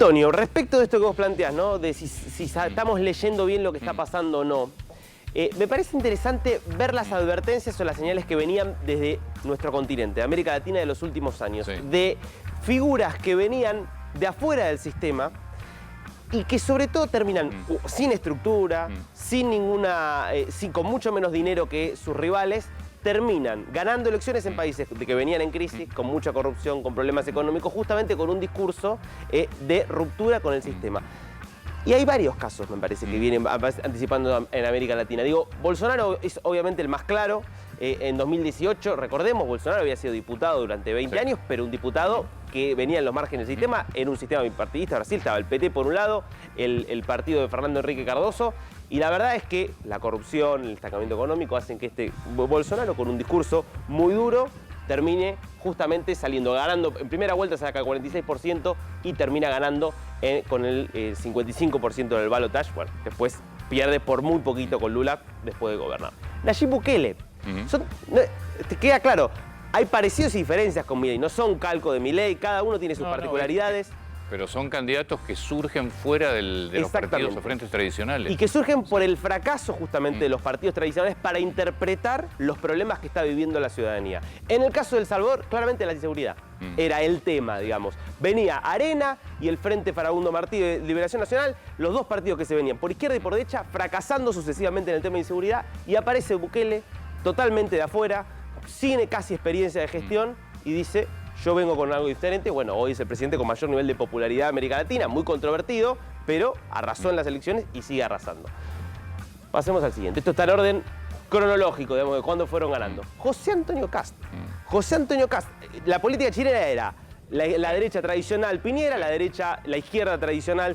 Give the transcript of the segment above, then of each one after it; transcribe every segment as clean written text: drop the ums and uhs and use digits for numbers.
Antonio, respecto de esto que vos planteás, ¿no? De si estamos leyendo bien lo que está pasando o no, me parece interesante ver las advertencias o las señales que venían desde nuestro continente, de América Latina, de los últimos años, de figuras que venían de afuera del sistema y que sobre todo terminan sin estructura, sin ninguna, con mucho menos dinero que sus rivales, terminan ganando elecciones en países que venían en crisis, con mucha corrupción, con problemas económicos, justamente con un discurso de ruptura con el sistema. Y hay varios casos, me parece, que vienen anticipando en América Latina. Digo, Bolsonaro es obviamente el más claro. En 2018, recordemos, Bolsonaro había sido diputado durante 20 años, pero un diputado que venía en los márgenes del sistema, en un sistema bipartidista. Brasil estaba el PT por un lado, el partido de Fernando Henrique Cardoso, y la verdad es que la corrupción, el estancamiento económico hacen que este Bolsonaro, con un discurso muy duro, termine justamente ganando. En primera vuelta saca el 46% y termina ganando con el 55% del balotaje. Bueno, después pierde por muy poquito con Lula después de gobernar. Nayib Bukele. Te queda claro, hay parecidos y diferencias con Milei, no son calco de Milei, cada uno tiene sus particularidades. Pero son candidatos que surgen fuera de los partidos o frentes tradicionales. Y que surgen por el fracaso justamente de los partidos tradicionales para interpretar los problemas que está viviendo la ciudadanía. En el caso de El Salvador, claramente la inseguridad era el tema, digamos. Venía Arena y el Frente Farabundo Martí de Liberación Nacional, los dos partidos que se venían por izquierda y por derecha, fracasando sucesivamente en el tema de inseguridad, y aparece Bukele totalmente de afuera, sin casi experiencia de gestión, y dice: yo vengo con algo diferente. Bueno, hoy es el presidente con mayor nivel de popularidad de América Latina, muy controvertido, pero arrasó en las elecciones y sigue arrasando. Pasemos al siguiente. Esto está en orden cronológico, digamos, de cuándo fueron ganando. José Antonio Kast. José Antonio Kast. La política chilena era la derecha tradicional Piñera, la izquierda tradicional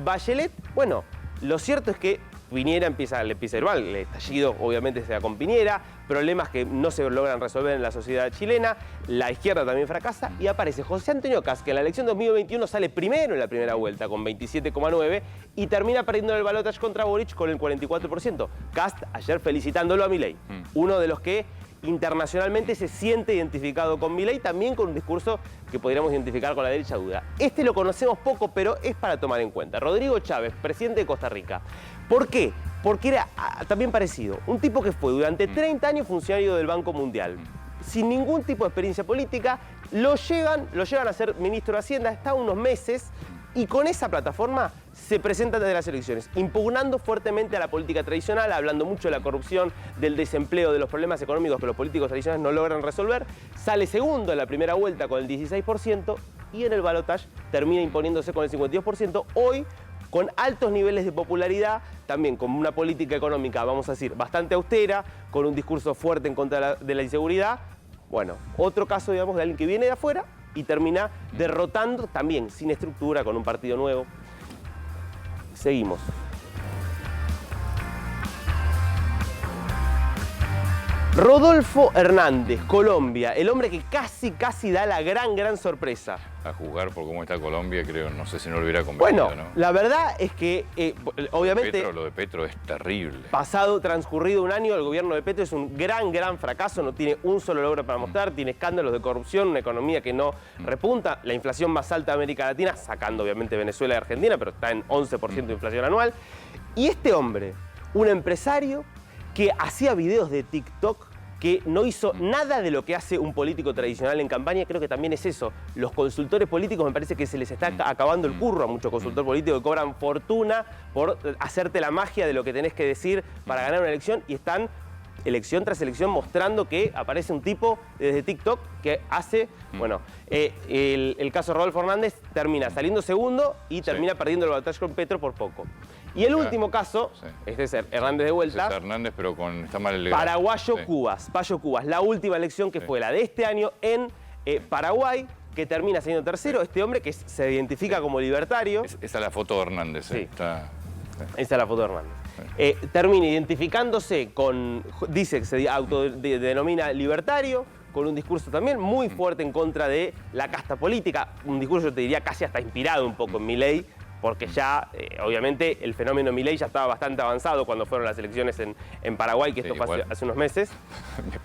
Bachelet. Bueno, lo cierto es que Piñera le empieza a ir mal, el estallido obviamente se da con Piñera, problemas que no se logran resolver en la sociedad chilena, la izquierda también fracasa y aparece José Antonio Kast, que en la elección 2021 sale primero en la primera vuelta con 27,9 y termina perdiendo el balotaje contra Boric con el 44%. Kast ayer felicitándolo a Milei, uno de los que internacionalmente se siente identificado con Milei, también con un discurso que podríamos identificar con la derecha dura. Este lo conocemos poco, pero es para tomar en cuenta. Rodrigo Chávez, presidente de Costa Rica. ¿Por qué? Porque era también parecido. Un tipo que fue durante 30 años funcionario del Banco Mundial, sin ningún tipo de experiencia política, lo llevan a ser ministro de Hacienda, está unos meses, y con esa plataforma se presenta desde las elecciones, impugnando fuertemente a la política tradicional, hablando mucho de la corrupción, del desempleo, de los problemas económicos que los políticos tradicionales no logran resolver. Sale segundo en la primera vuelta con el 16% y en el balotaje termina imponiéndose con el 52%. Hoy, con altos niveles de popularidad, también con una política económica, vamos a decir, bastante austera, con un discurso fuerte en contra de la inseguridad. Bueno, otro caso, digamos, de alguien que viene de afuera y termina derrotando también sin estructura, con un partido nuevo. Seguimos. Rodolfo Hernández, Colombia, el hombre que casi da la gran sorpresa. A jugar por cómo está Colombia, creo, no sé si no lo hubiera convencido, bueno, ¿no? La verdad es que, obviamente, lo de Petro es terrible. Transcurrido un año, el gobierno de Petro es un gran fracaso, no tiene un solo logro para mostrar, tiene escándalos de corrupción, una economía que no repunta, la inflación más alta de América Latina, sacando obviamente Venezuela y Argentina, pero está en 11% de inflación anual. Y este hombre, un empresario que hacía videos de TikTok, que no hizo nada de lo que hace un político tradicional en campaña. Creo que también es eso. Los consultores políticos, me parece que se les está acabando el curro a muchos consultores políticos que cobran fortuna por hacerte la magia de lo que tenés que decir para ganar una elección, y están elección tras elección mostrando que aparece un tipo desde TikTok que hace, bueno, el caso de Rodolfo Hernández termina saliendo segundo y termina perdiendo el balotaje con Petro por poco. Y el último caso, este es Hernández de vuelta. Es Hernández, pero está mal el Paraguayo-Cubas, la última elección que fue la de este año en Paraguay, que termina siendo tercero. Este hombre que se identifica como libertario. Esa es la foto de Hernández. Sí. Esa es la foto de Hernández. Termina identificándose con, dice que se autodenomina libertario, con un discurso también muy fuerte en contra de la casta política, un discurso, yo te diría, casi hasta inspirado un poco en Milei, porque ya, obviamente, el fenómeno Milei ya estaba bastante avanzado cuando fueron las elecciones en Paraguay, que esto fue hace unos meses.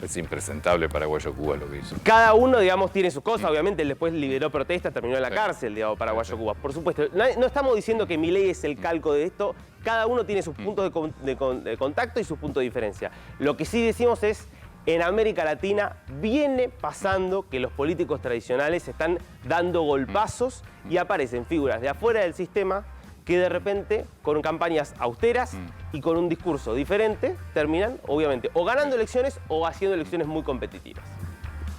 Es impresentable Paraguayo-Cuba lo que hizo. Cada uno, digamos, tiene su cosa. Obviamente, él después lideró protestas, terminó en la cárcel, digamos, Paraguayo-Cuba. Por supuesto, no estamos diciendo que Milei es el calco de esto. Cada uno tiene sus puntos de contacto y sus puntos de diferencia. Lo que sí decimos es, en América Latina viene pasando que los políticos tradicionales están dando golpazos y aparecen figuras de afuera del sistema que de repente, con campañas austeras y con un discurso diferente, terminan, obviamente, o ganando elecciones o haciendo elecciones muy competitivas.